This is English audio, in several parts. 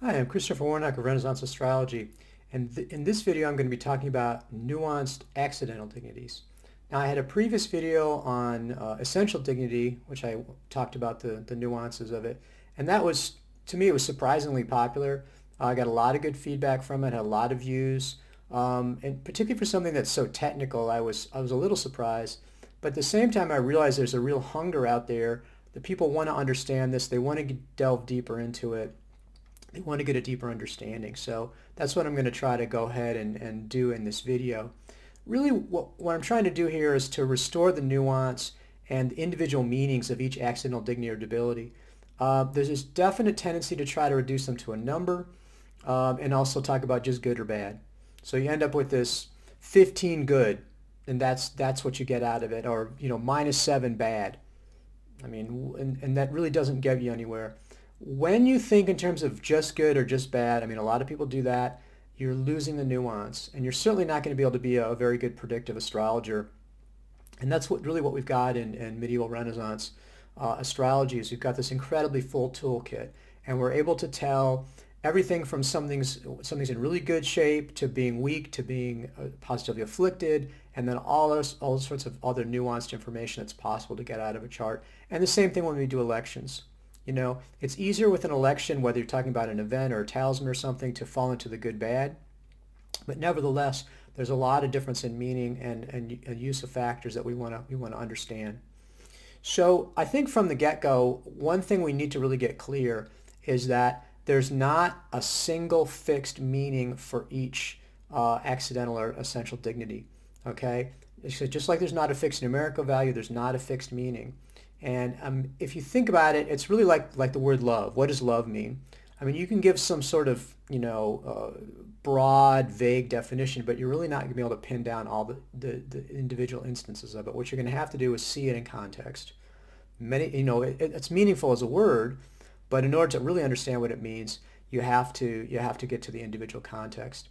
Hi, I'm Christopher Warnock of Renaissance Astrology, and in this video I'm going to be talking about nuanced accidental dignities. Now I had a previous video on essential dignity, which I talked about the nuances of it, and that was, to me, it was surprisingly popular. I got a lot of good feedback from it, had a lot of views, and particularly for something that's so technical, I was a little surprised. But at the same time, I realized there's a real hunger out there that people want to understand this, they want to delve deeper into it. They want to get a deeper understanding. So that's what I'm going to try to go ahead and do in this video. Really, what I'm trying to do here is to restore the nuance and the individual meanings of each accidental dignity or debility. There's this definite tendency to try to reduce them to a number and also talk about just good or bad. So you end up with this 15 good, and that's what you get out of it, or -7 bad. I mean, and that really doesn't get you anywhere. When you think in terms of just good or just bad, I mean, a lot of people do that. You're losing the nuance, and you're certainly not going to be able to be a very good predictive astrologer. And that's what we've got in medieval Renaissance astrology is we've got this incredibly full toolkit, and we're able to tell everything from something's in really good shape to being weak to being positively afflicted, and then all sorts of other nuanced information that's possible to get out of a chart. And the same thing when we do elections. It's easier with an election, whether you're talking about an event or a talisman or something, to fall into the good bad. But nevertheless, there's a lot of difference in meaning and use of factors that we want to understand. So I think from the get-go, one thing we need to really get clear is that there's not a single fixed meaning for each accidental or essential dignity. Okay? So just like there's not a fixed numerical value, there's not a fixed meaning. And if you think about it, it's really like the word love. What does love mean? I mean, you can give some sort of, broad, vague definition, but you're really not going to be able to pin down all the individual instances of it. What you're going to have to do is see it in context. It's meaningful as a word, but in order to really understand what it means, you have to get to the individual context.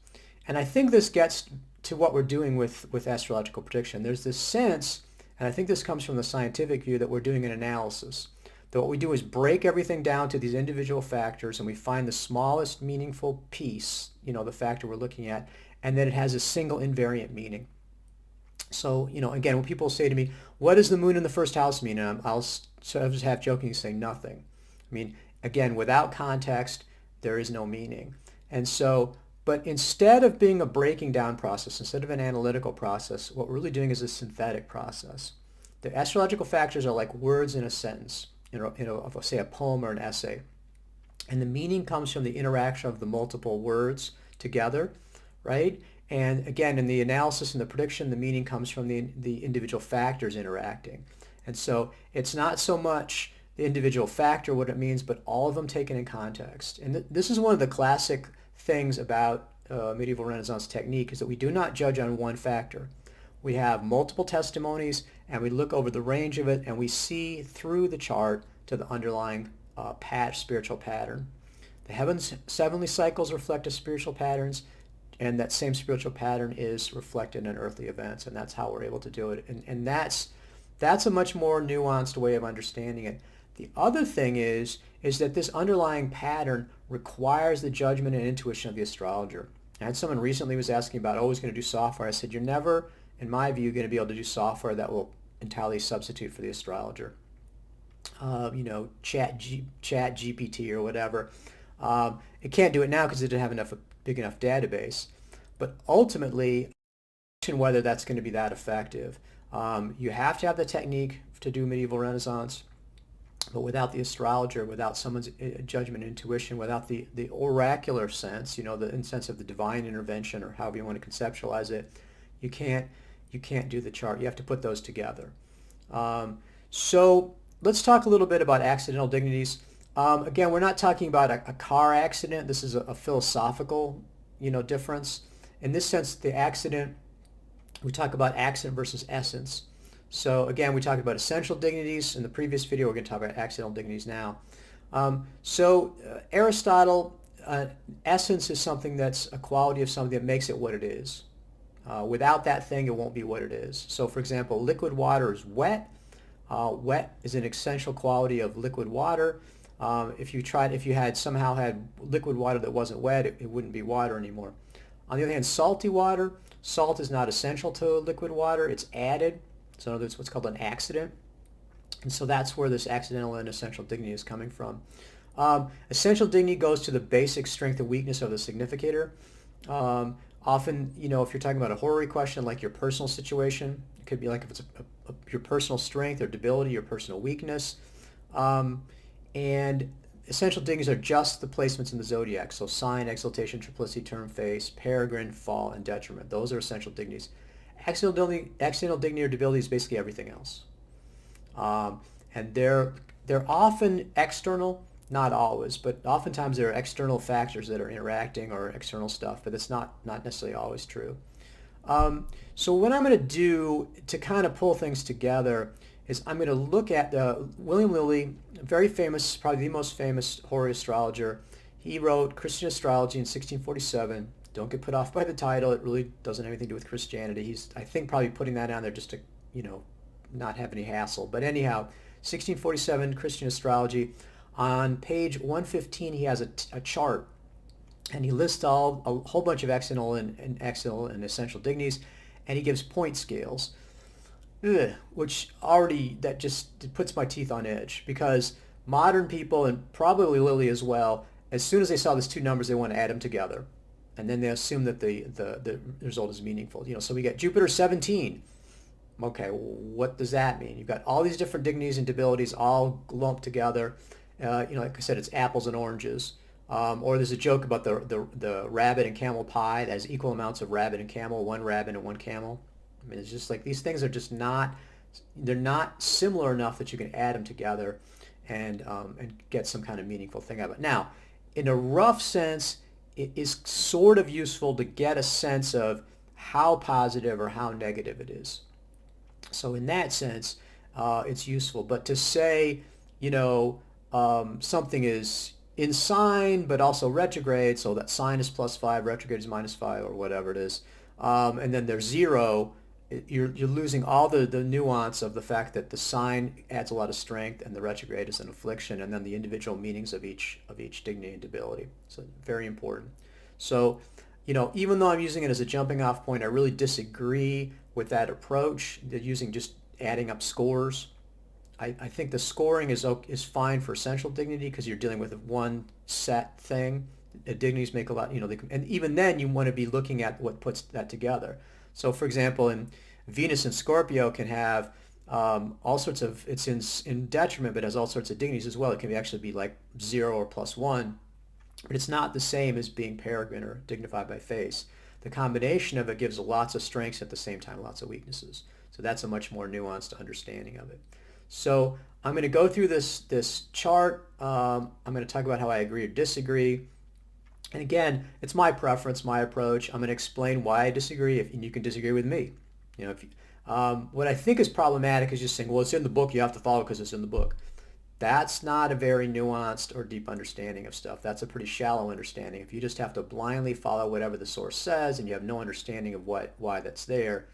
And I think this gets to what we're doing with astrological prediction. There's this sense, and I think this comes from the scientific view, that we're doing an analysis. That what we do is break everything down to these individual factors, and we find the smallest meaningful piece, the factor we're looking at, and then it has a single invariant meaning. So, again, when people say to me, what does the moon in the first house mean? And I'll sort of just half jokingly say nothing. I mean, again, without context, there is no meaning. And so, but instead of being a breaking down process, instead of an analytical process, what we're really doing is a synthetic process. The astrological factors are like words in a sentence, of, say, a poem or an essay. And the meaning comes from the interaction of the multiple words together, right? And again, in the analysis and the prediction, the meaning comes from the individual factors interacting. And so it's not so much the individual factor, what it means, but all of them taken in context. And this is one of the classic things about medieval Renaissance technique, is that we do not judge on one factor. We have multiple testimonies, and we look over the range of it, and we see through the chart to the underlying spiritual pattern. The heavenly cycles reflect a spiritual patterns, and that same spiritual pattern is reflected in earthly events, and that's how we're able to do it. And that's a much more nuanced way of understanding it. The other thing is that this underlying pattern requires the judgment and intuition of the astrologer. I had someone recently was asking about, who's going to do software? I said, you're never, in my view, going to be able to do software that will entirely substitute for the astrologer. Chat GPT or whatever. It can't do it now because it didn't have a big enough database. But ultimately, whether that's going to be that effective. You have to have the technique to do medieval Renaissance, but without the astrologer, without someone's judgment and intuition, without the oracular sense, the sense of the divine intervention, or however you want to conceptualize it, you can't do the chart. You have to put those together. So let's talk a little bit about accidental dignities. Again, we're not talking about a car accident. This is a philosophical, difference. In this sense, the accident, we talk about accident versus essence. So again, we talked about essential dignities in the previous video. We're going to talk about accidental dignities now. Aristotle, essence is something that's a quality of something that makes it what it is. Without that thing, it won't be what it is. So for example, liquid water is wet. Wet is an essential quality of liquid water. If you had somehow had liquid water that wasn't wet, it wouldn't be water anymore. On the other hand, salty water, salt is not essential to liquid water. It's added. So that's what's called an accident. And so that's where this accidental and essential dignity is coming from. Essential dignity goes to the basic strength and weakness of the significator. Often, if you're talking about a horary question like your personal situation, it could be like if it's your personal strength or debility, your personal weakness. And essential dignities are just the placements in the zodiac. So sign, exaltation, triplicity, term, face, peregrine, fall, and detriment. Those are essential dignities. Accidental dignity or debility is basically everything else. And they're often external, not always, but oftentimes there are external factors that are interacting or external stuff, but it's not necessarily always true. So what I'm going to do to kind of pull things together is I'm going to look at William Lilly, very famous, probably the most famous horary astrologer. He wrote Christian Astrology in 1647. Don't get put off by the title. It really doesn't have anything to do with Christianity. He's, I think, probably putting that on there just to, not have any hassle. But anyhow, 1647 Christian Astrology. On page 115, he has a chart, and he lists a whole bunch of accidental and essential dignities, and he gives point scales. Which already, that just puts my teeth on edge, because modern people, and probably Lilly as well, as soon as they saw these two numbers, they want to add them together, and then they assume that the result is meaningful. So we get Jupiter 17. Okay, what does that mean? You've got all these different dignities and debilities all lumped together. Like I said, it's apples and oranges. Or there's a joke about the rabbit and camel pie that has equal amounts of rabbit and camel, one rabbit and one camel. I mean, it's just like these things are just they're not similar enough that you can add them together and get some kind of meaningful thing out of it. Now, in a rough sense, it is sort of useful to get a sense of how positive or how negative it is. So in that sense, it's useful. But to say, something is in sign but also retrograde, so that sign is +5, retrograde is -5, or whatever it is, and then there's 0, you're losing all the nuance of the fact that the sign adds a lot of strength and the retrograde is an affliction, and then the individual meanings of each dignity and debility. So very important. So, even though I'm using it as a jumping off point, I really disagree with that approach, using just adding up scores. I think the scoring is fine for essential dignity because you're dealing with one set thing. Dignities make a lot, and even then you want to be looking at what puts that together. So for example, in Venus and Scorpio can have all sorts of, it's in detriment, but has all sorts of dignities as well. It can actually be like 0 or +1, but it's not the same as being peregrine or dignified by face. The combination of it gives lots of strengths at the same time, lots of weaknesses. So that's a much more nuanced understanding of it. So I'm going to go through this chart. I'm going to talk about how I agree or disagree. And again, it's my preference, my approach. I'm going to explain why I disagree, and you can disagree with me. What I think is problematic is just saying, well, it's in the book, you have to follow because it's in the book. That's not a very nuanced or deep understanding of stuff. That's a pretty shallow understanding. If you just have to blindly follow whatever the source says and you have no understanding of why that's there,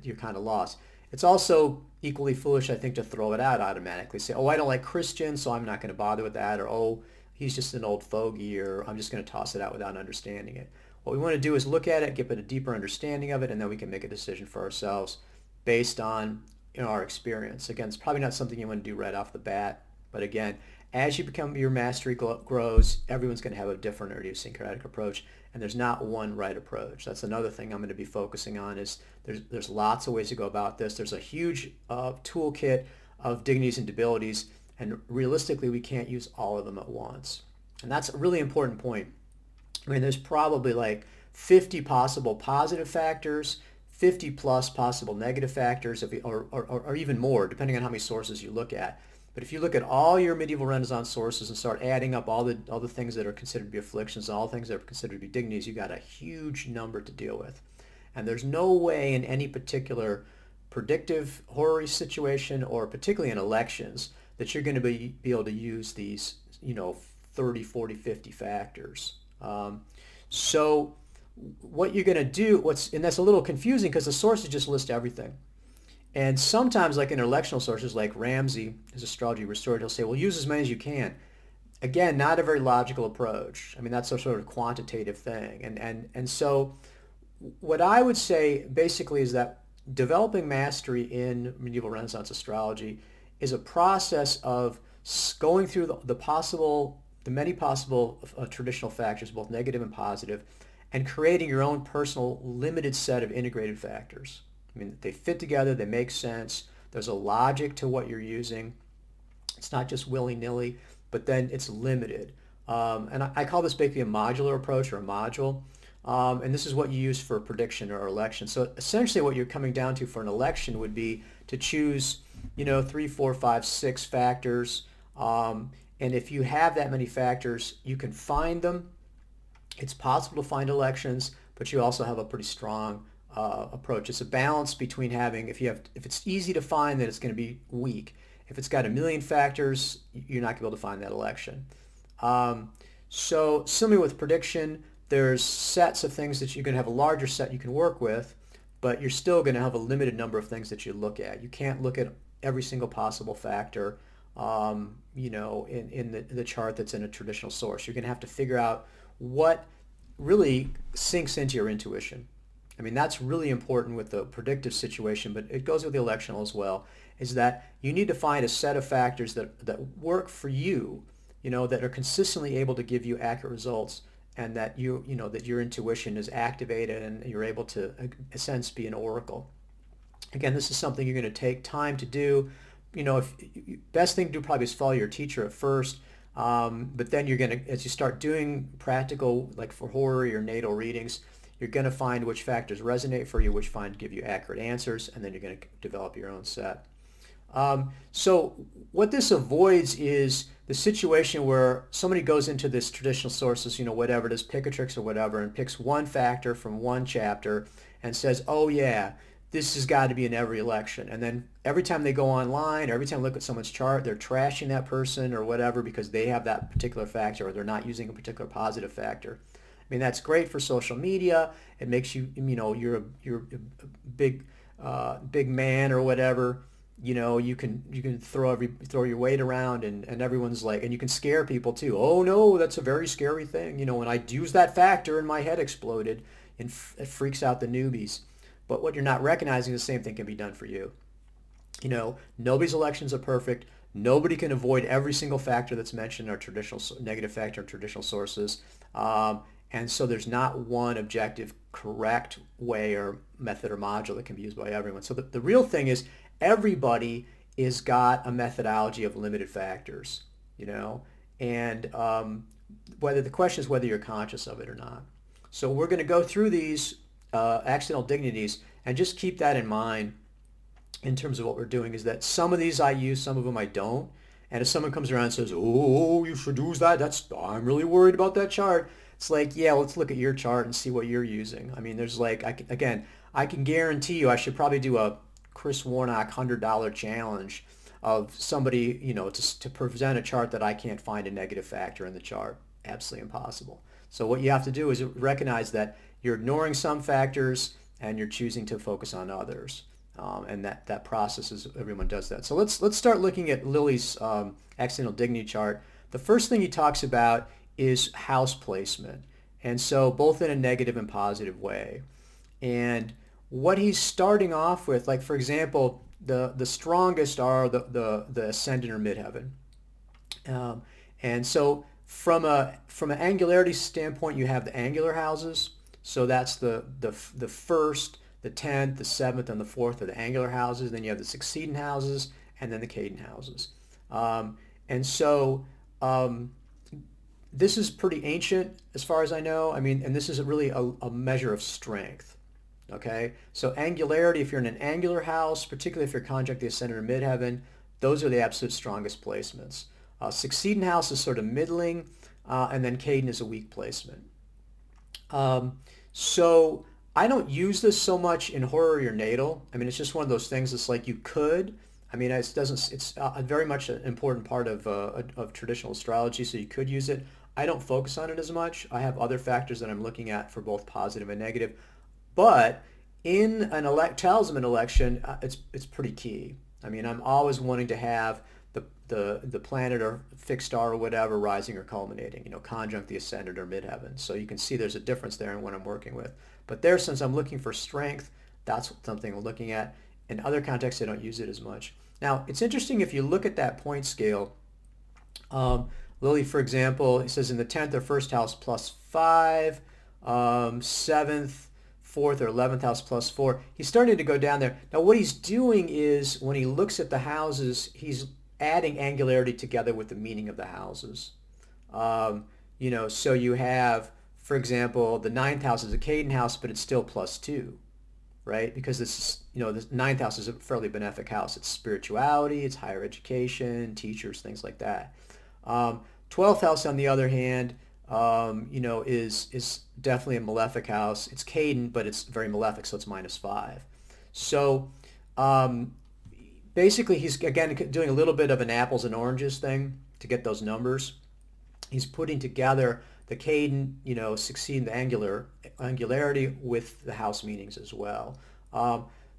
you're kind of lost. It's also equally foolish, I think, to throw it out automatically. Say, oh, I don't like Christians, so I'm not going to bother with that, or oh, he's just an old fogey, or I'm just going to toss it out without understanding it. What we want to do is look at it, get a deeper understanding of it, and then we can make a decision for ourselves based on our experience. Again, it's probably not something you want to do right off the bat, but again, as your mastery grows, everyone's going to have a different idiosyncratic approach, and there's not one right approach. That's another thing I'm going to be focusing on, is there's lots of ways to go about this. There's a huge toolkit of dignities and debilities, and realistically, we can't use all of them at once. And that's a really important point. I mean, there's probably like 50 possible positive factors, 50 plus possible negative factors, or even more, depending on how many sources you look at. But if you look at all your medieval Renaissance sources and start adding up all the things that are considered to be afflictions and all the things that are considered to be dignities, you got a huge number to deal with. And there's no way in any particular predictive horary situation, or particularly in elections, that you're going to be able to use these 30, 40, 50 factors. So what you're going to do, and that's a little confusing because the sources just list everything. And sometimes, like in electional sources like Ramsey, his Astrology Restored, he'll say, well, use as many as you can. again, not a very logical approach. I mean, that's a sort of quantitative thing. And so what I would say basically is that developing mastery in medieval Renaissance astrology is a process of going through the many possible traditional factors, both negative and positive, and creating your own personal limited set of integrated factors. I mean, they fit together, they make sense, there's a logic to what you're using. It's not just willy-nilly, but then it's limited. And I call this basically a modular approach or a module. And this is what you use for a prediction or election. So essentially what you're coming down to for an election would be to choose, 3, 4, 5, 6 factors. And if you have that many factors, you can find them. It's possible to find elections, but you also have a pretty strong approach. It's a balance between if it's easy to find, then it's going to be weak. If it's got a million factors, you're not going to be able to find that election. So similarly with prediction, there's sets of things that you're going to have a larger set you can work with, but you're still going to have a limited number of things that you look at. You can't look at every single possible factor, in the chart that's in a traditional source. You're going to have to figure out what really sinks into your intuition. I mean, that's really important with the predictive situation, but it goes with the electional as well, is that you need to find a set of factors that work for you, that are consistently able to give you accurate results, and that that your intuition is activated and you're able to, in a sense, be an oracle. Again, this is something you're going to take time to do. Best thing to do probably is follow your teacher at first, but then you're going to, as you start doing practical, like for horary or natal readings, you're going to find which factors resonate for you, which give you accurate answers, and then you're going to develop your own set. So what this avoids is the situation where somebody goes into this traditional sources, whatever it is, Picatrix or whatever, and picks one factor from one chapter and says, oh yeah, this has got to be in every election. And then every time they go online, every time they look at someone's chart, they're trashing that person or whatever because they have that particular factor or they're not using a particular positive factor. I mean, that's great for social media. It makes you, you're a big man or whatever. You can throw your weight around and everyone's like, and you can scare people too. Oh no, that's a very scary thing. When I used that factor and my head exploded, and it freaks out the newbies. But what you're not recognizing, the same thing can be done for you. Nobody's elections are perfect. Nobody can avoid every single factor that's mentioned in our traditional negative factor in traditional sources. And so there's not one objective, correct way or method or module that can be used by everyone. So the real thing is everybody is got a methodology of limited factors, and the question is whether you're conscious of it or not. So we're going to go through these accidental dignities and just keep that in mind in terms of what we're doing, is that some of these I use, some of them I don't. And if someone comes around and says, oh, you should use that, I'm really worried about that chart. It's like, yeah, let's look at your chart and see what you're using. I mean, there's like, I can guarantee you I should probably do a Chris Warnock $100 challenge of somebody, to present a chart that I can't find a negative factor in the chart. Absolutely impossible. So what you have to do is recognize that you're ignoring some factors and you're choosing to focus on others. And that process is, everyone does that. So let's start looking at Lilly's accidental dignity chart. The first thing he talks about is house placement. And so both in a negative and positive way. And what he's starting off with, like for example, the strongest are the ascendant or midheaven. And so from an angularity standpoint, you have the angular houses. So that's the first, the 10th, the 7th, and the 4th are the angular houses. Then you have the succeeding houses, and then the cadent houses. And so this is pretty ancient as far as I know. I mean, and this is really a measure of strength. Okay, so angularity, if you're in an angular house, particularly if you're conjunct the ascendant or midheaven, those are the absolute strongest placements. Succeeding house is sort of middling, and then cadent is a weak placement. So I don't use this so much in horary or natal. I mean, it's just one of those things. It's like you could. I mean, it's very much an important part of traditional astrology, so you could use it. I don't focus on it as much. I have other factors that I'm looking at for both positive and negative. But in an talisman election, it's pretty key. I mean, I'm always wanting to have the planet or fixed star or whatever, rising or culminating, conjunct the ascendant or midheaven. So you can see there's a difference there in what I'm working with. But there, since I'm looking for strength, that's something we're looking at. In other contexts, I don't use it as much. Now, it's interesting if you look at that point scale. Lilly, for example, he says in the 10th or 1st house +5, 7th, 4th or 11th house +4. He's starting to go down there. Now what he's doing is when he looks at the houses, he's adding angularity together with the meaning of the houses. So you have, for example, the 9th house is a Caden house, but it's still +2, right? Because this, the 9th house is a fairly benefic house. It's spirituality, it's higher education, teachers, things like that. 12th house, on the other hand, is definitely a malefic house. It's Caden, but it's very malefic, so it's -5. So basically, he's again doing a little bit of an apples and oranges thing to get those numbers. He's putting together the Caden, succeeding the angularity with the house meanings as well.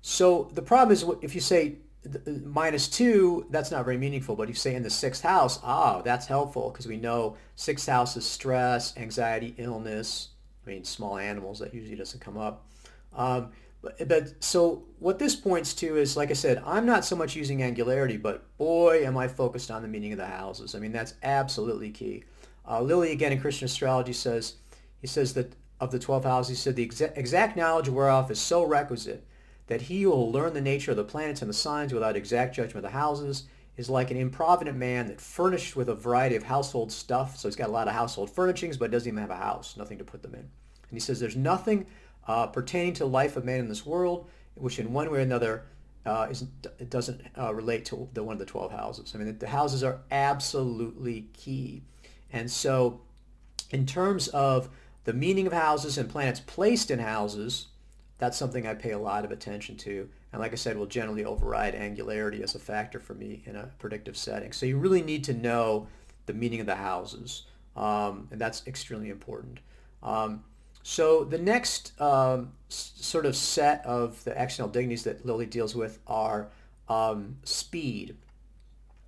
So the problem is if you say -2, that's not very meaningful. But if you say in the 6th house, that's helpful because we know 6th house is stress, anxiety, illness. I mean, small animals, that usually doesn't come up. But so what this points to is, like I said, I'm not so much using angularity, but boy, am I focused on the meaning of the houses. I mean, that's absolutely key. Lilly, again, in Christian astrology, says that of the 12 houses, he said the exact knowledge whereof is so requisite that he who will learn the nature of the planets and the signs without exact judgment of the houses is like an improvident man that furnished with a variety of household stuff. So he's got a lot of household furnishings, but doesn't even have a house, nothing to put them in. And he says there's nothing pertaining to the life of man in this world which in one way or another it doesn't relate to one of the 12 houses. I mean, the houses are absolutely key. And so in terms of the meaning of houses and planets placed in houses, that's something I pay a lot of attention to. And like I said, will generally override angularity as a factor for me in a predictive setting. So you really need to know the meaning of the houses. And that's extremely important. So the next sort of set of the external dignities that Lilly deals with are speed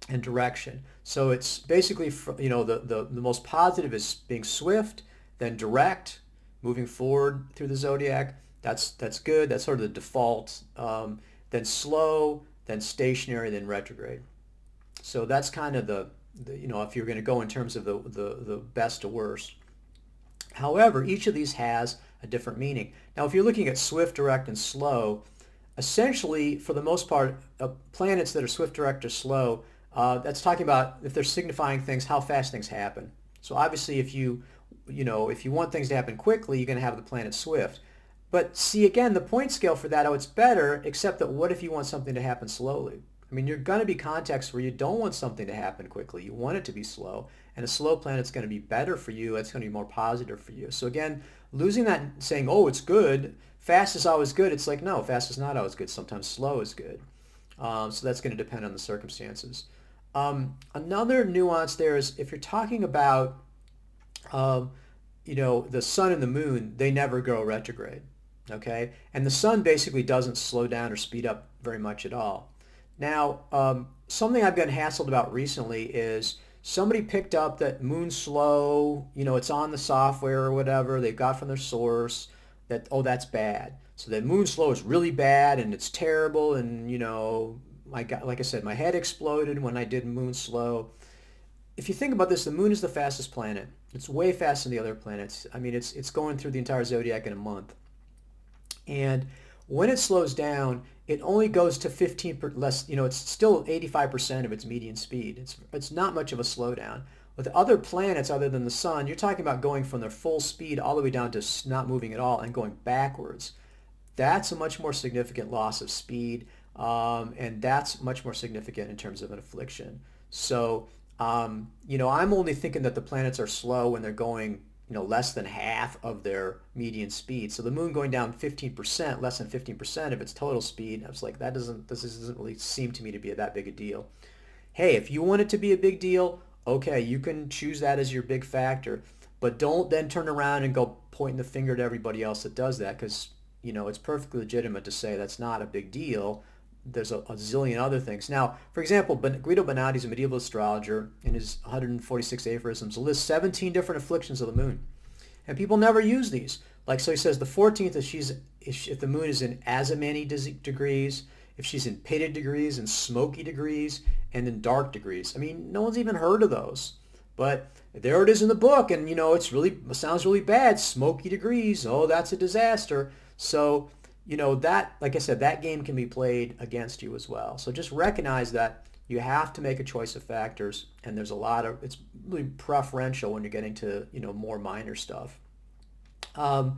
and direction. So it's basically, the most positive is being swift, then direct, moving forward through the zodiac. That's good. That's sort of the default. Then slow, then stationary, then retrograde. So that's kind of the if you're going to go in terms of the best to worst. However, each of these has a different meaning. Now, if you're looking at swift, direct, and slow, essentially, for the most part, planets that are swift, direct, or slow, that's talking about if they're signifying things, how fast things happen. So obviously, if you want things to happen quickly, you're going to have the planet swift. But see, again, the point scale for that, it's better, except that what if you want something to happen slowly? I mean, you're going to be contexts where you don't want something to happen quickly. You want it to be slow. And a slow planet's going to be better for you. It's going to be more positive for you. So again, losing that and saying, oh, it's good, fast is always good. It's like, no, fast is not always good. Sometimes slow is good. So that's going to depend on the circumstances. Another nuance there is if you're talking about, the sun and the moon, they never go retrograde. Okay? And the sun basically doesn't slow down or speed up very much at all. Now, something I've gotten hassled about recently is somebody picked up that moon slow, it's on the software or whatever they got from their source, that, oh, that's bad. So that moon slow is really bad and it's terrible, and, like I said, my head exploded when I did moon slow. If you think about this, the moon is the fastest planet. It's way faster than the other planets. I mean, it's going through the entire zodiac in a month. And when it slows down, it only goes to 15% less, it's still 85% of its median speed. It's not much of a slowdown. With other planets other than the sun, you're talking about going from their full speed all the way down to not moving at all and going backwards. That's a much more significant loss of speed, and that's much more significant in terms of an affliction. So, I'm only thinking that the planets are slow when they're going less than half of their median speed. So the moon going down 15%, less than 15% of its total speed, I was like, this doesn't really seem to me to be that big a deal. Hey, if you want it to be a big deal, okay, you can choose that as your big factor, but don't then turn around and go pointing the finger at everybody else that does that, because, it's perfectly legitimate to say that's not a big deal, there's a zillion other things. Now, for example, Guido Bonatti is a medieval astrologer. In his 146 aphorisms, lists 17 different afflictions of the moon. And people never use these. Like, so he says the 14th, if the moon is in Azimani degrees, if she's in pitted degrees and smoky degrees, and in dark degrees. I mean, no one's even heard of those. But there it is in the book, and it sounds really bad. Smoky degrees, oh, that's a disaster. So, that, like I said, that game can be played against you as well. So just recognize that you have to make a choice of factors, and there's it's really preferential when you're getting to, more minor stuff. In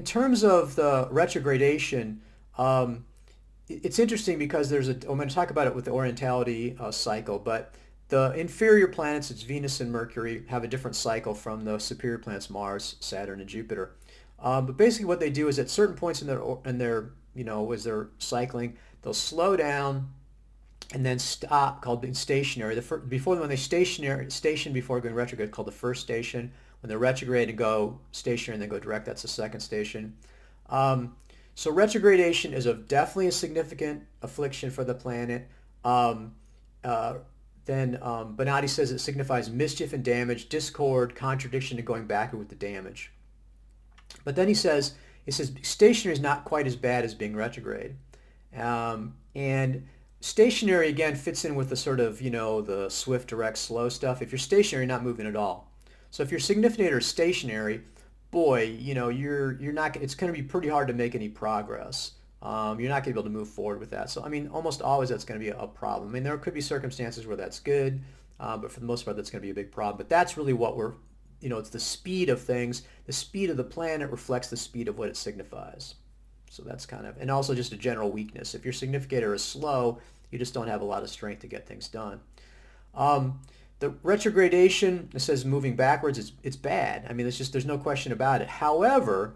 terms of the retrogradation, it's interesting because I'm going to talk about it with the Orientality cycle, but the inferior planets, it's Venus and Mercury, have a different cycle from the superior planets, Mars, Saturn, and Jupiter. But basically what they do is at certain points in their as they're cycling, they'll slow down and then stop, called being stationary. When they station before going retrograde, called the first station. When they're retrograde and go stationary and then go direct, that's the second station. So retrogradation is definitely a significant affliction for the planet. Then Bonatti says it signifies mischief and damage, discord, contradiction, and going backward with the damage. But then he says stationary is not quite as bad as being retrograde. And stationary, again, fits in with the sort of, the swift, direct, slow stuff. If you're stationary, you're not moving at all. So if your significator is stationary, boy, you're not. It's going to be pretty hard to make any progress. You're not going to be able to move forward with that. So I mean, almost always that's going to be a problem. I mean, there could be circumstances where that's good, but for the most part, that's going to be a big problem. But that's really what it's the speed of things. The speed of the planet reflects the speed of what it signifies. So that's and also just a general weakness. If your significator is slow, you just don't have a lot of strength to get things done. The retrogradation, it says moving backwards, it's bad. I mean, there's no question about it. However,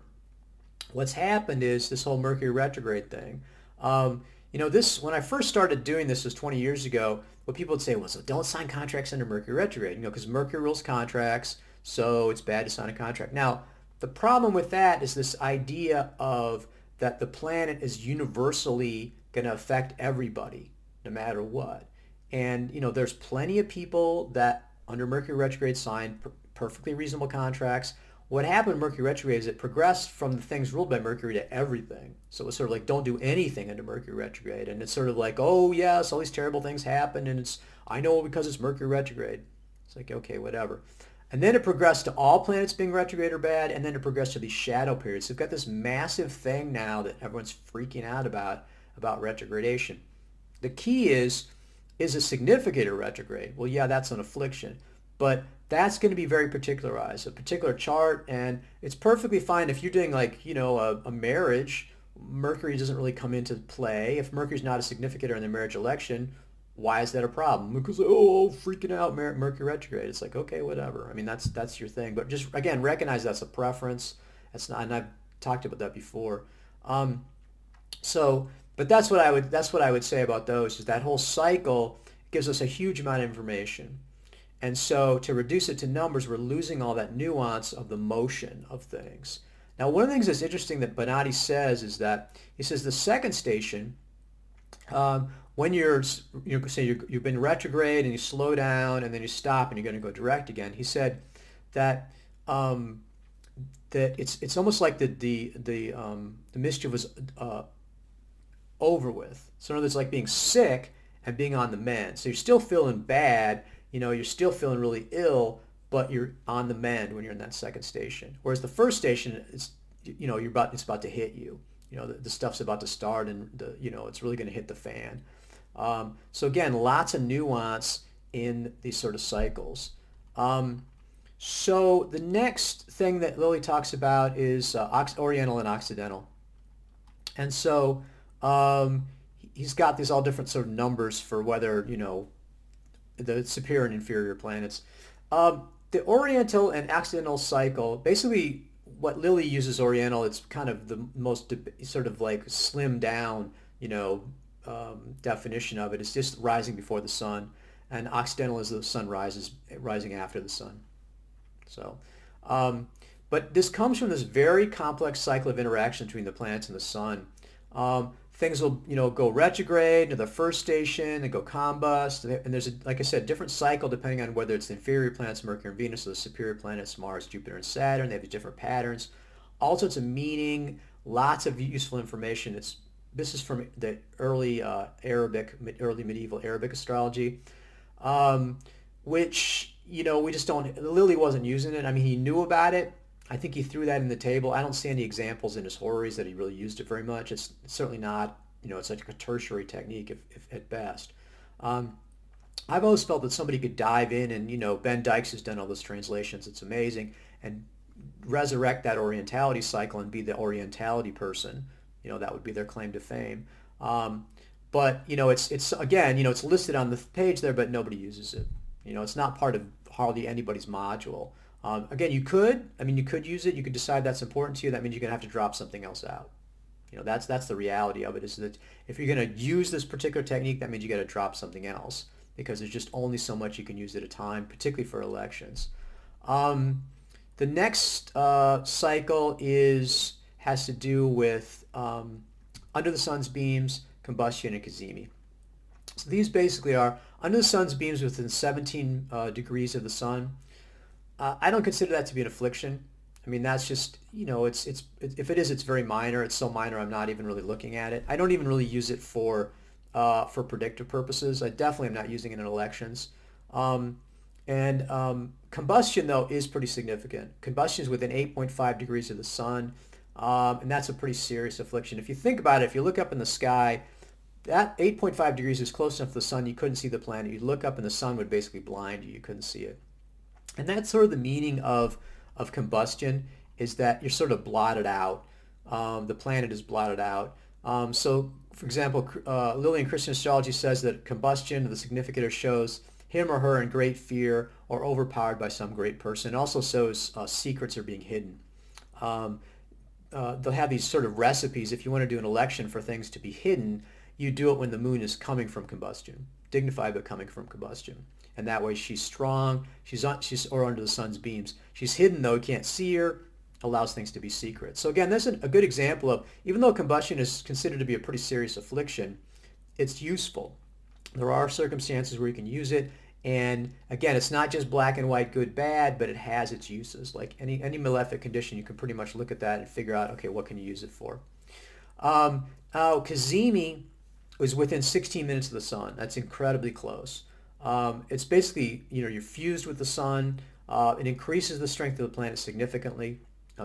what's happened is this whole Mercury retrograde thing. When I first started doing this was 20 years ago, what people would say was, don't sign contracts under Mercury retrograde, because Mercury rules contracts, so it's bad to sign a contract. Now, the problem with that is this idea of that the planet is universally going to affect everybody, no matter what. And, there's plenty of people that under Mercury retrograde signed perfectly reasonable contracts. What happened in Mercury retrograde is it progressed from the things ruled by Mercury to everything. So it was sort of like, don't do anything under Mercury retrograde. And it's sort of like, oh yes, all these terrible things happen, and I know because it's Mercury retrograde. It's like, okay, whatever. And then it progressed to all planets being retrograde or bad, and then it progressed to these shadow periods. So we've got this massive thing now that everyone's freaking out about retrogradation. The key is a significator retrograde? Well, yeah, that's an affliction, but that's going to be very particularized, a particular chart, and it's perfectly fine if you're doing a marriage. Mercury doesn't really come into play. If Mercury's not a significator in the marriage election, why is that a problem? Because, freaking out, Mercury retrograde. It's like, okay, whatever. I mean, that's your thing, but just, again, recognize that's a preference. That's not, and I've talked about that before. But that's what I would say about those, is that whole cycle gives us a huge amount of information. And so to reduce it to numbers, we're losing all that nuance of the motion of things. Now, one of the things that's interesting that Bonatti says is that he says the second station, when you've been retrograde and you slow down and then you stop and you're going to go direct again, he said that that it's almost like the mischief was over with. So in other words, like being sick and being on the mend. So you're still feeling bad, you're still feeling really ill, but you're on the mend when you're in that second station. Whereas the first station, it's about to hit you. The stuff's about to start, and it's really going to hit the fan. So again, lots of nuance in these sort of cycles. So the next thing that Lilly talks about is Oriental and Occidental. And so he's got these all different sort of numbers for whether, the superior and inferior planets. The Oriental and Occidental cycle, basically what Lilly uses Oriental, it's kind of the most sort of like slimmed down, definition of it. It's just rising before the sun. And Occidental is the sun rising after the sun. So, but this comes from this very complex cycle of interaction between the planets and the sun. things will, go retrograde to the first station and go combust. And there's, like I said, different cycle depending on whether it's the inferior planets, Mercury and Venus, or the superior planets, Mars, Jupiter, and Saturn. They have different patterns. All sorts of meaning, lots of useful information. This is from the early early medieval Arabic astrology, which, we just don't, Lilly wasn't using it. I mean, he knew about it. I think he threw that in the table. I don't see any examples in his horary that he really used it very much. It's certainly not, it's like a tertiary technique if at best. I've always felt that somebody could dive in and, Ben Dykes has done all those translations. It's amazing. And resurrect that Orientality cycle and be the Orientality person. That would be their claim to fame. But, it's again, it's listed on the page there, but nobody uses it. It's not part of hardly anybody's module. Again, you could use it. You could decide that's important to you. That means you're going to have to drop something else out. That's the reality of it, is that if you're going to use this particular technique, that means you got to drop something else, because there's just only so much you can use at a time, particularly for elections. The next cycle has to do with under the sun's beams, combustion, and Kazimi. So these basically are under the sun's beams within 17 degrees of the sun. I don't consider that to be an affliction. I mean, that's just, if it is, it's very minor. It's so minor, I'm not even really looking at it. I don't even really use it for predictive purposes. I definitely am not using it in elections. Combustion, though, is pretty significant. Combustion is within 8.5 degrees of the sun, and that's a pretty serious affliction. If you think about it, if you look up in the sky, that 8.5 degrees is close enough to the sun, you couldn't see the planet. You'd look up and the sun would basically blind you. You couldn't see it. And that's sort of the meaning of combustion, is that you're sort of blotted out. The planet is blotted out. So, for example, Lilly in Christian astrology says that combustion, the significator, shows him or her in great fear or overpowered by some great person. It also shows secrets are being hidden. They'll have these sort of recipes. If you want to do an election for things to be hidden, you do it when the moon is coming from combustion, dignified but coming from combustion. And that way she's strong, she's or under the sun's beams. She's hidden, though, you can't see her, allows things to be secret. So again, that's a good example of, even though combustion is considered to be a pretty serious affliction, it's useful. There are circumstances where you can use it. And again, it's not just black and white, good, bad, but it has its uses. Like any malefic condition, you can pretty much look at that and figure out, okay, what can you use it for? Kazimi was within 16 minutes of the sun. That's incredibly close. It's basically, you're fused with the sun. It increases the strength of the planet significantly.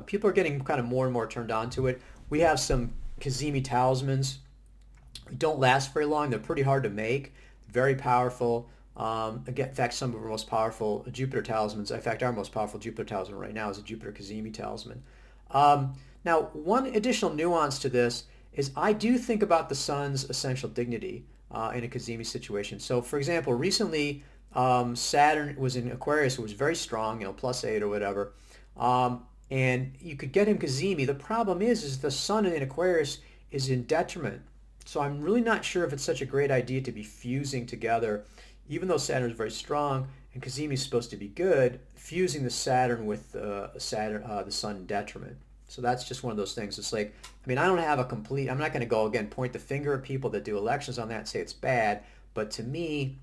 People are getting kind of more and more turned on to it. We have some Kazimi Talismans. Don't last very long. They're pretty hard to make. Very powerful. Again, in fact, some of our most powerful Jupiter talismans, in fact, our most powerful Jupiter talisman right now is a Jupiter Kazimi talisman. Now, one additional nuance to this is I do think about the sun's essential dignity in a Kazimi situation. So, for example, recently Saturn was in Aquarius, it was very strong, +8 or whatever, and you could get him Kazimi. The problem is the sun in Aquarius is in detriment. So I'm really not sure if it's such a great idea to be fusing together, even though Saturn is very strong and Kazimi is supposed to be good, fusing the Saturn with the sun in detriment. So that's just one of those things. It's like, I don't have I'm not going to go, again, point the finger at people that do elections on that and say it's bad, but to me,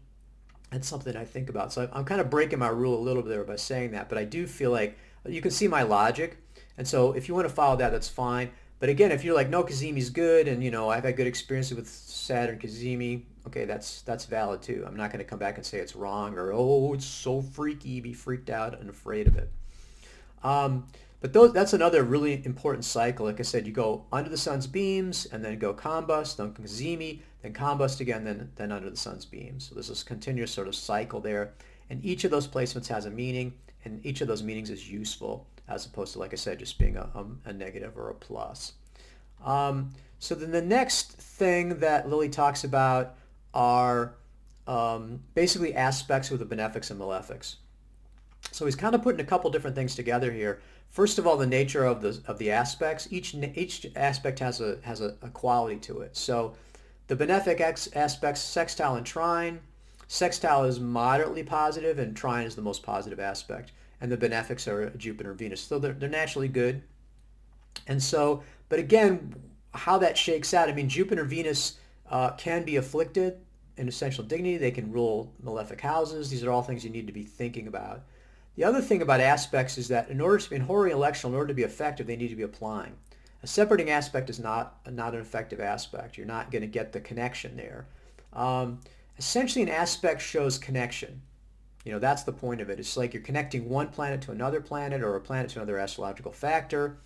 that's something I think about. So I'm kind of breaking my rule a little bit there by saying that, but I do feel like you can see my logic. And so if you want to follow that, that's fine. But again, if you're like, no, Kazimi's good, and I've had good experiences with Saturn Kazimi, okay, that's valid too. I'm not going to come back and say it's wrong or, oh, it's so freaky, be freaked out and afraid of it. But that's another really important cycle. Like I said, you go under the sun's beams and then go combust, then Kazimi, then combust again, then under the sun's beams. So there's this continuous sort of cycle there. And each of those placements has a meaning, and each of those meanings is useful, as opposed to, like I said, just being a negative or a plus. So then the next thing that Lilly talks about are basically aspects with the benefics and malefics. So he's kind of putting a couple different things together here. First of all, the nature of the aspects. Each aspect has a quality to it. So the benefic aspects, sextile and trine. Sextile is moderately positive, and trine is the most positive aspect. And the benefics are Jupiter and Venus. So they're naturally good. And so, but again, how that shakes out, I mean, Jupiter and Venus can be afflicted in essential dignity. They can rule malefic houses. These are all things you need to be thinking about. The other thing about aspects is that in Hori and Electional, in order to be effective, they need to be applying. A separating aspect is not an effective aspect. You're not going to get the connection there. Essentially, an aspect shows connection. You know, that's the point of it. It's like you're connecting one planet to another planet or a planet to another astrological factor.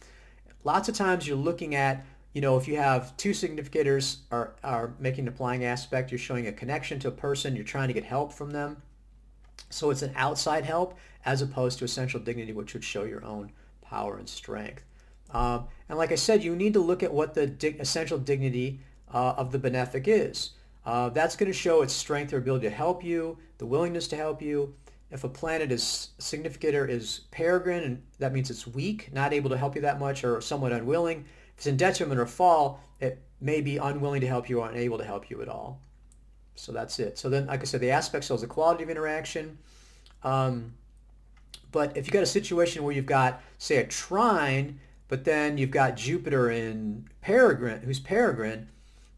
Lots of times you're looking at, you know, if you have two significators are making an applying aspect, you're showing a connection to a person, you're trying to get help from them. So it's an outside help as opposed to essential dignity, which would show your own power and strength. And like I said, you need to look at what the essential dignity of the benefic is. That's going to show its strength or ability to help you, the willingness to help you. If a planet is significator is peregrine, and that means it's weak, not able to help you that much, or somewhat unwilling. If it's in detriment or fall, it may be unwilling to help you or unable to help you at all. So that's it. So then, like I said, the aspect shows the quality of interaction. But if you've got a situation where you've got, say, a trine, but then you've got Jupiter in peregrine, who's peregrine,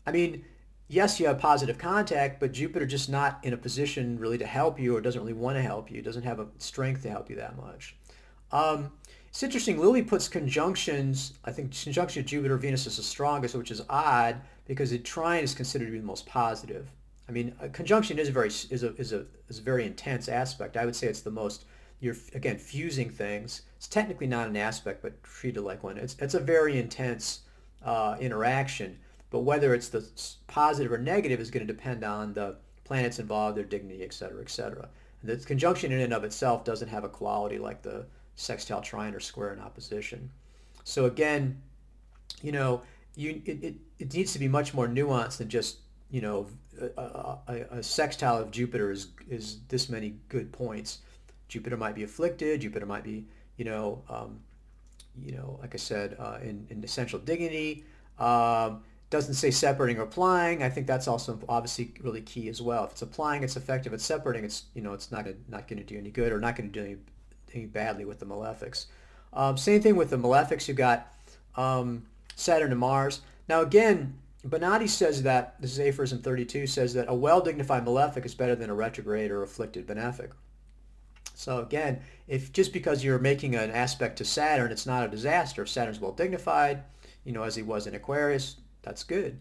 I mean, yes, you have positive contact, but Jupiter just not in a position really to help you or doesn't really want to help you, doesn't have a strength to help you that much. It's interesting, Lilly puts conjunctions, I think conjunction of Jupiter, Venus is the strongest, which is odd because a trine is considered to be the most positive. I mean, a conjunction is a very intense aspect. I would say it's the most, you're again fusing things. It's technically not an aspect, but treated like one. It's a very intense interaction. But whether it's the positive or negative is going to depend on the planets involved, their dignity, et cetera, et cetera. And the conjunction in and of itself doesn't have a quality like the sextile, trine, or square in opposition. So again, you know, it needs to be much more nuanced than just, you know, a sextile of Jupiter is this many good points. Jupiter might be afflicted. Jupiter might be, like I said, in essential dignity. Doesn't say separating or applying. I think that's also obviously really key as well. If it's applying, it's effective. If it's separating, it's not going to do any good or not going to do any badly with the malefics. Same thing with the malefics. You've got Saturn and Mars. Now again, Bonatti says that, this is aphorism 32, says that a well-dignified malefic is better than a retrograde or afflicted benefic. So again, if just because you're making an aspect to Saturn, it's not a disaster. If Saturn's well-dignified, as he was in Aquarius, that's good.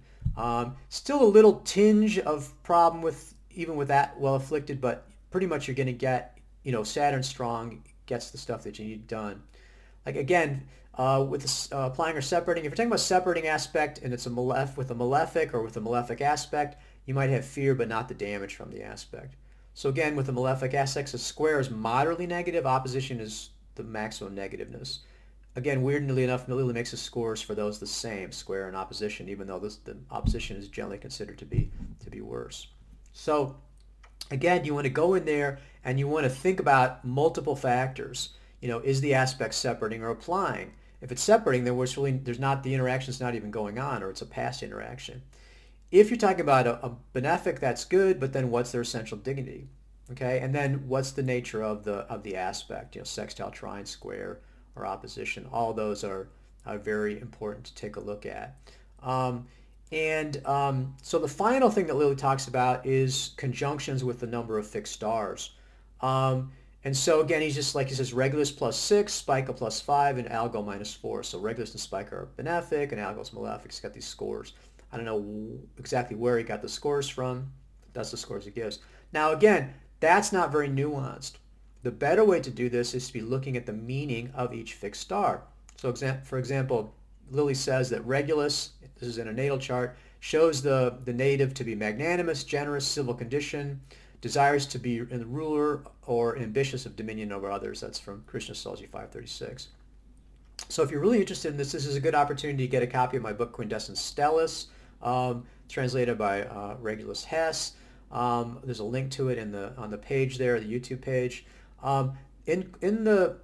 Still a little tinge of problem even with that well-afflicted, but pretty much you're going to get, Saturn strong, gets the stuff that you need done. Like again, with applying or separating, if you're talking about separating aspect and it's with a malefic or with a malefic aspect, you might have fear but not the damage from the aspect. So again, with the malefic aspects, a square is moderately negative, opposition is the maximum negativeness. Again, weirdly enough, Lilly makes the scores for those the same, square and opposition, even though the opposition is generally considered to be worse. So again, you want to go in there and you want to think about multiple factors. Is the aspect separating or applying? If it's separating, then the interaction's not even going on, or it's a past interaction. If you're talking about a benefic, that's good, but then what's their essential dignity? Okay, and then what's the nature of the aspect? Sextile, trine, square, or opposition. All those are very important to take a look at. So the final thing that Lilly talks about is conjunctions with the number of fixed stars. And so again, he says Regulus +6, Spica +5, and Algol -4. So Regulus and Spica are benefic, and Algol's malefic. He's got these scores. I don't know exactly where he got the scores from. That's the scores he gives. Now again, that's not very nuanced. The better way to do this is to be looking at the meaning of each fixed star. So for example, Lilly says that Regulus, this is in a natal chart, shows the native to be magnanimous, generous, civil condition, desires to be a ruler or ambitious of dominion over others. That's from Krishna Astrology 536. So if you're really interested in this is a good opportunity to get a copy of my book, Quindecim Stellis, translated by Regulus Hess. There's a link to it on the page there, the YouTube page. In the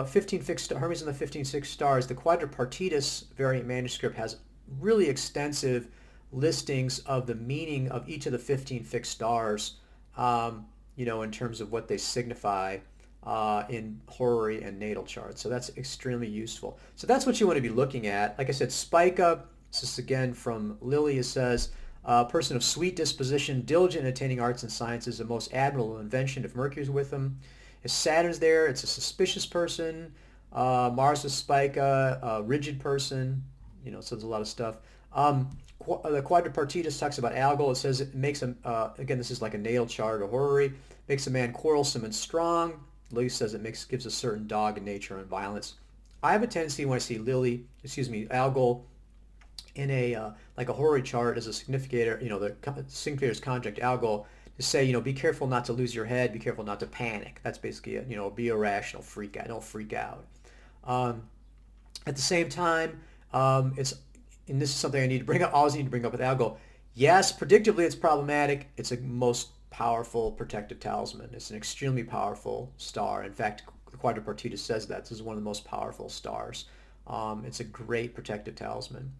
15 fixed Hermes and the 15 fixed stars, the Quadripartitus variant manuscript has really extensive listings of the meaning of each of the 15 fixed stars, in terms of what they signify in horary and natal charts. So that's extremely useful. So that's what you want to be looking at. Like I said, Spica This is again from Lilly. It says, a person of sweet disposition, diligent in attaining arts and sciences, a most admirable invention if Mercury's with them. If Saturn's there, it's a suspicious person. Mars is Spica, a rigid person. So there's a lot of stuff. The Quadripartita talks about algol. It says it makes him, again, this is like a natal chart or horary, makes a man quarrelsome and strong. Lilly says it gives a certain dog in nature and violence. I have a tendency when I see algol in a like a horary chart as a significator, the significator's conjunct algol, to say, be careful not to lose your head, be careful not to panic. That's basically it. Be irrational, freak out, don't freak out. At the same time, and this is something I need to bring up, always need to bring up with algol. Yes, predictably it's problematic. It's a most powerful protective talisman. It's an extremely powerful star. In fact, the Quadripartita says that this is one of the most powerful stars. It's a great protective talisman.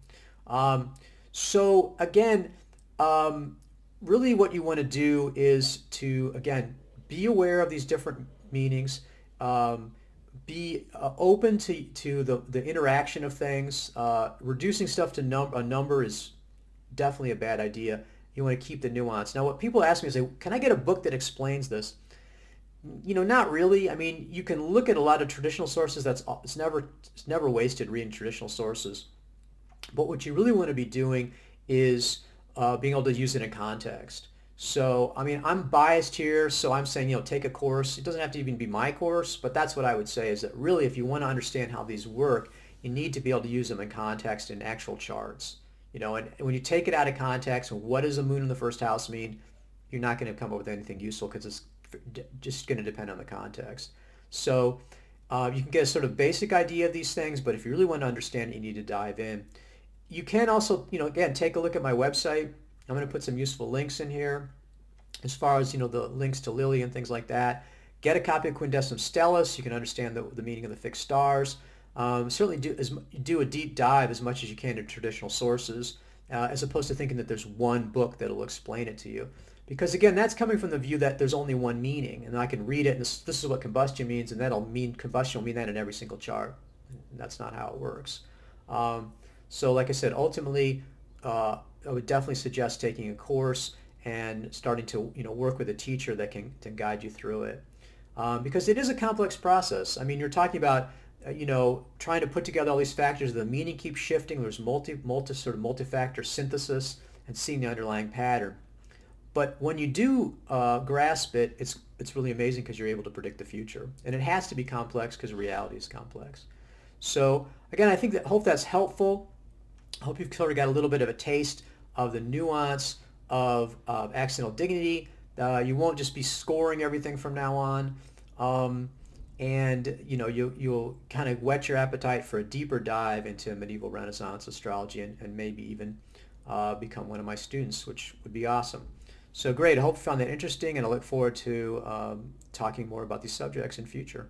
So again, really what you want to do is to, again, be aware of these different meanings, be open to the interaction of things. Reducing stuff to a number is definitely a bad idea. You want to keep the nuance. Now, what people ask me is, can I get a book that explains this? Not really. I mean, you can look at a lot of traditional sources. It's never wasted reading traditional sources. But what you really want to be doing is being able to use it in context. So, I mean, I'm biased here, so I'm saying, take a course. It doesn't have to even be my course, but that's what I would say, is that really, if you want to understand how these work, you need to be able to use them in context in actual charts. And when you take it out of context, what does a moon in the first house mean? You're not going to come up with anything useful, because it's just going to depend on the context. So you can get a sort of basic idea of these things, but if you really want to understand it, you need to dive in. You can also, again, take a look at my website. I'm going to put some useful links in here as far as, the links to Lilly and things like that. Get a copy of Quindecim Stellis. You can understand the meaning of the fixed stars. Certainly do a deep dive as much as you can to traditional sources, as opposed to thinking that there's one book that'll explain it to you. Because again, that's coming from the view that there's only one meaning, and I can read it, and this is what combustion means, and combustion will mean that in every single chart. And that's not how it works. So like I said, ultimately, I would definitely suggest taking a course and starting to work with a teacher that can guide you through it, because it is a complex process. I mean, you're talking about trying to put together all these factors. The meaning keeps shifting. There's multi-factor synthesis and seeing the underlying pattern. But when you do grasp it, it's really amazing, because you're able to predict the future, and it has to be complex because reality is complex. So again, I hope that's helpful. I hope you've sort of got a little bit of a taste of the nuance of accidental dignity. You won't just be scoring everything from now on, and you'll kind of whet your appetite for a deeper dive into medieval Renaissance astrology, and maybe even become one of my students, which would be awesome. So great. I hope you found that interesting, and I look forward to talking more about these subjects in future.